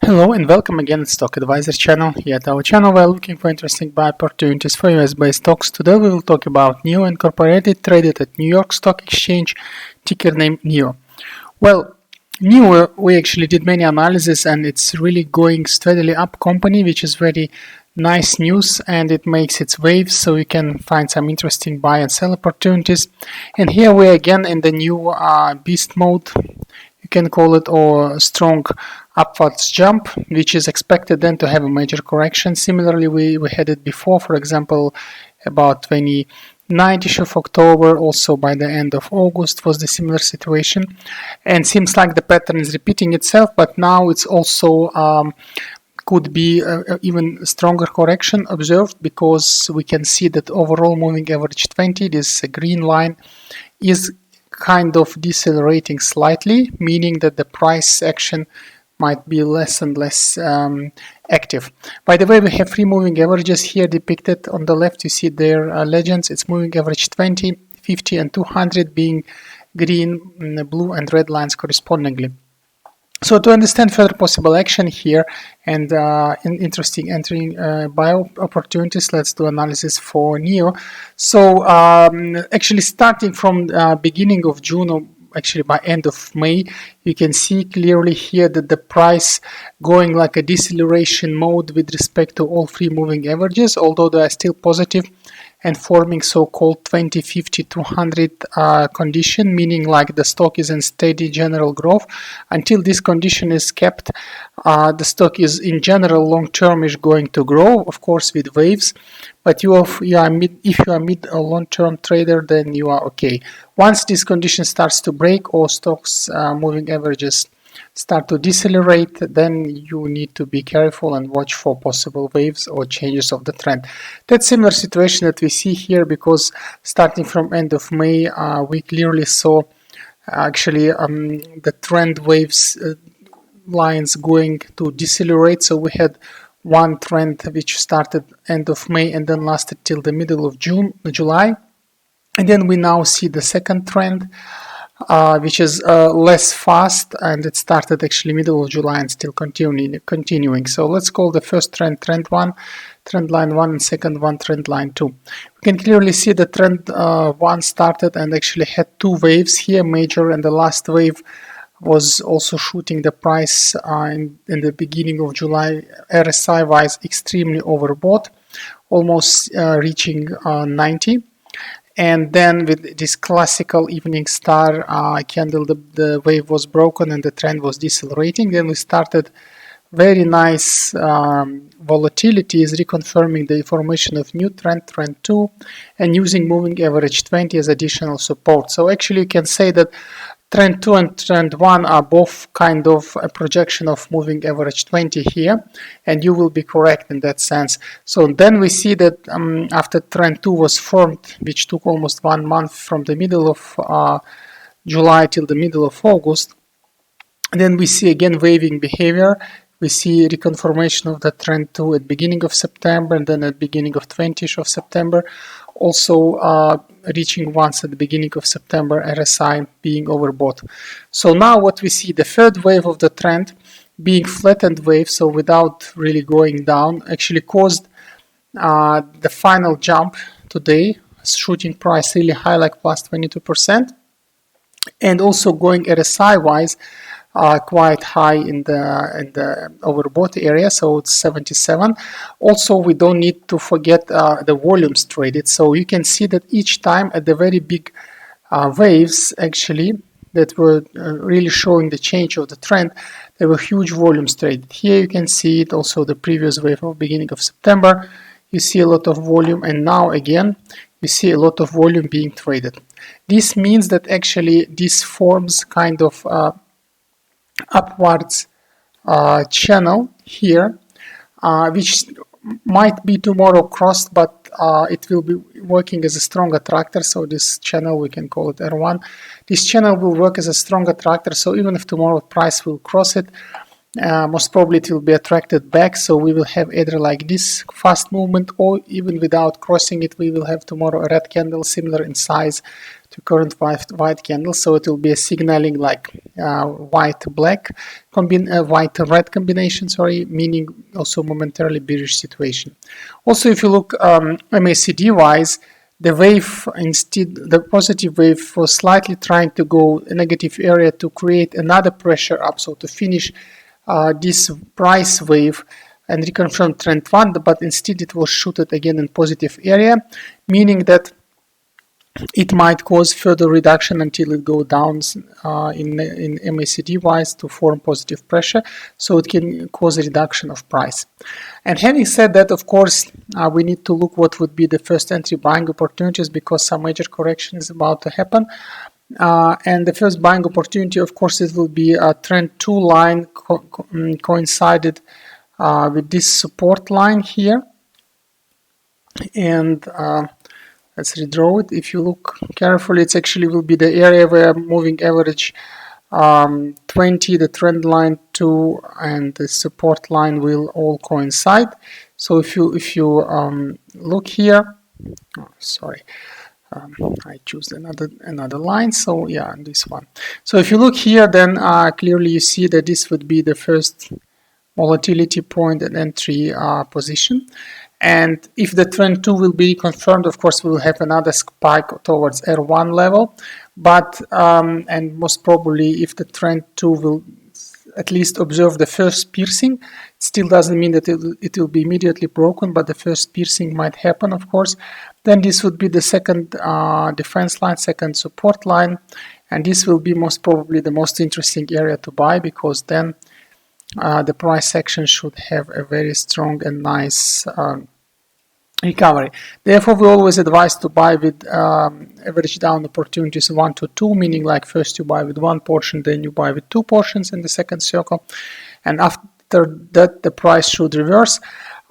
Hello and welcome again at Stock Advisor channel. Here at our channel we are looking for interesting buy opportunities for US-based stocks. Today we will talk about NIO Incorporated, traded at New York Stock Exchange, ticker name NIO. Well, NIO, we actually did many analysis and it's really going steadily up company, which is very nice news, and it makes its waves, so you can find some interesting buy and sell opportunities. And here we are again in the new beast mode, you can call it, or strong upwards jump, which is expected then to have a major correction. Similarly, we had it before, for example, about 29th of October, also by the end of August was the similar situation, and seems like the pattern is repeating itself, but now it's also could be even stronger correction observed, because we can see that overall moving average 20, this green line, is kind of decelerating slightly, meaning that the price action might be less and less active. By the way, we have three moving averages here depicted. On the left you see their legends. It's moving average 20, 50 and 200 being green, blue and red lines correspondingly. So to understand further possible action here and interesting entering buy opportunities, let's do analysis for NIO. So actually starting from beginning of June, or actually by end of May, you can see clearly here that the price going like a deceleration mode with respect to all three moving averages, although they are still positive and forming so-called 20, 50, 200 condition, meaning like the stock is in steady general growth. Until this condition is kept, the stock is in general long-term is going to grow, of course with waves, but if you are mid or long-term trader, then you are okay. Once this condition starts to break, or stocks moving averages start to decelerate, then you need to be careful and watch for possible waves or changes of the trend. That similar situation that we see here, because starting from end of May, we clearly saw actually the trend waves lines going to decelerate. So we had one trend which started end of May and then lasted till the middle of July, and then we now see the second trend, which is less fast, and it started actually middle of July and still continuing. So let's call the first trend trend 1, trend line 1, and second one trend line 2. We can clearly see the trend 1 started and actually had two waves here, major, and the last wave was also shooting the price in the beginning of July, RSI wise extremely overbought, almost reaching 90. And then with this classical evening star candle, the wave was broken and the trend was decelerating. Then we started very nice volatilities, reconfirming the formation of new trend, trend 2, and using moving average 20 as additional support. So actually you can say that trend 2 and trend 1 are both kind of a projection of moving average 20 here, and you will be correct in that sense. So then we see that after trend 2 was formed, which took almost 1 month from the middle of July till the middle of August, then we see again waving behavior. We see reconfirmation of the trend 2 at beginning of September, and then at beginning of 20th of September, also reaching once at the beginning of September, RSI being overbought. So now what we see, the third wave of the trend being flattened wave, so without really going down, actually caused the final jump today, shooting price really high, like plus 22%, and also going RSI wise quite high in the overbought area, so it's 77. Also, we don't need to forget the volumes traded. So you can see that each time at the very big waves actually that were really showing the change of the trend, there were huge volumes traded. Here you can see it also, the previous wave of beginning of September, you see a lot of volume, and now again you see a lot of volume being traded. This means that actually this forms kind of upwards channel here, which might be tomorrow crossed, but it will be working as a strong attractor. So this channel, we can call it R1. This channel will work as a strong attractor, so even if tomorrow price will cross it, most probably it will be attracted back. So we will have either like this fast movement, or even without crossing it, we will have tomorrow a red candle similar in size current white candle, so it will be a signaling like white red combination, sorry, meaning also momentarily bearish situation. Also, if you look MACD wise, the wave, instead the positive wave, was slightly trying to go a negative area to create another pressure up, so to finish this price wave and reconfirm trend 1, but instead it was shooted again in positive area, meaning that it might cause further reduction until it go down in MACD wise to form positive pressure, so it can cause a reduction of price. And having said that, of course, we need to look what would be the first entry buying opportunities, because some major correction is about to happen. And the first buying opportunity, of course, it will be a trend 2 line coincided with this support line here. And let's redraw it. If you look carefully, it's actually will be the area where moving average 20, the trend line 2, and the support line will all coincide. So if you look here, I choose another line. So yeah, this one. So if you look here, then clearly you see that this would be the first volatility point and entry position. And if the trend 2 will be confirmed, of course, we will have another spike towards R1 level. But and most probably, if the trend 2 will at least observe the first piercing, it still doesn't mean that it will be immediately broken, but the first piercing might happen, of course. Then this would be the second defense line, second support line, and this will be most probably the most interesting area to buy, because then the price action should have a very strong and nice recovery. Therefore, we always advise to buy with average down opportunities 1 to 2, meaning like first you buy with 1 portion, then you buy with 2 portions in the second circle, and after that the price should reverse.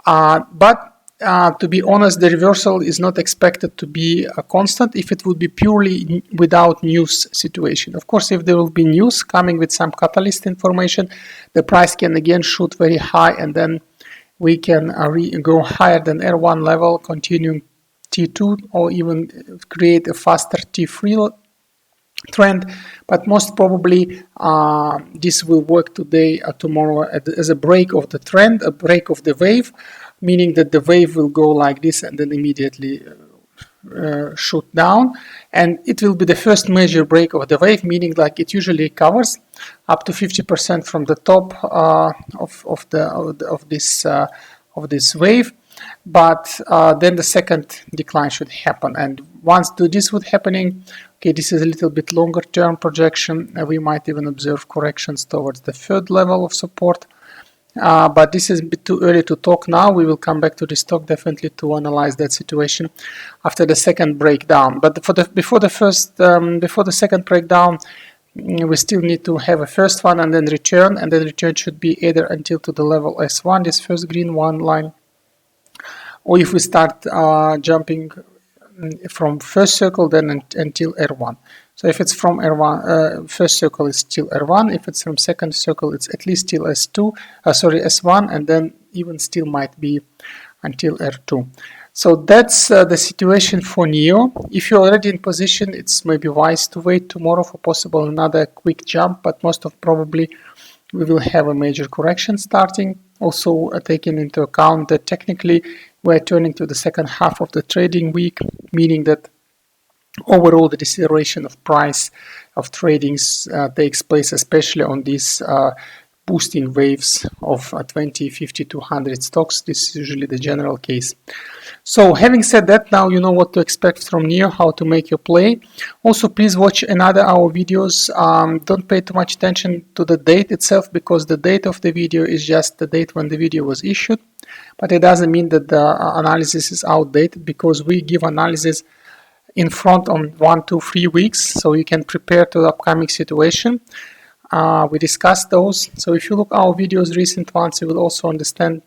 But to be honest, the reversal is not expected to be constant if it would be purely without news situation. Of course, if there will be news coming with some catalyst information, the price can again shoot very high, and then we can go higher than R1 level, continuing T2, or even create a faster T3 trend. But most probably this will work today or tomorrow as a break of the trend, a break of the wave, meaning that the wave will go like this and then immediately shoot down, and it will be the first major break of the wave, meaning like it usually covers up to 50% from the top of this wave. But then the second decline should happen, and once this would happening, okay, this is a little bit longer term projection, we might even observe corrections towards the third level of support. But this is a bit too early to talk now. We will come back to this talk definitely to analyze that situation after the second breakdown. But before the second breakdown, we still need to have a first one and then return, and then return should be either until to the level S1, this first green one line, or if we start jumping from first circle, then until R1. So if it's from R1, first circle is still R1. If it's from second circle, it's at least still S1, and then even still might be until R2. So that's the situation for NIO. If you're already in position, it's maybe wise to wait tomorrow for possible another quick jump, but most of probably we will have a major correction starting. Also taking into account that technically we're turning to the second half of the trading week, meaning that overall the deceleration of price of tradings takes place, especially on these boosting waves of 20, 50, 200 stocks. This is usually the general case. So having said that, now you know what to expect from NIO, how to make your play. Also, please watch another our videos. Don't pay too much attention to the date itself, because the date of the video is just the date when the video was issued. But it doesn't mean that the analysis is outdated, because we give analysis in front on 1, 2, 3 weeks, so you can prepare to the upcoming situation. We discussed those. So if you look our videos, recent ones, you will also understand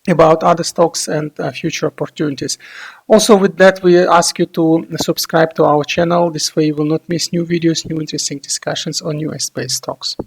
about other stocks and future opportunities. Also with that, we ask you to subscribe to our channel. This way you will not miss new videos, new interesting discussions on US-based stocks.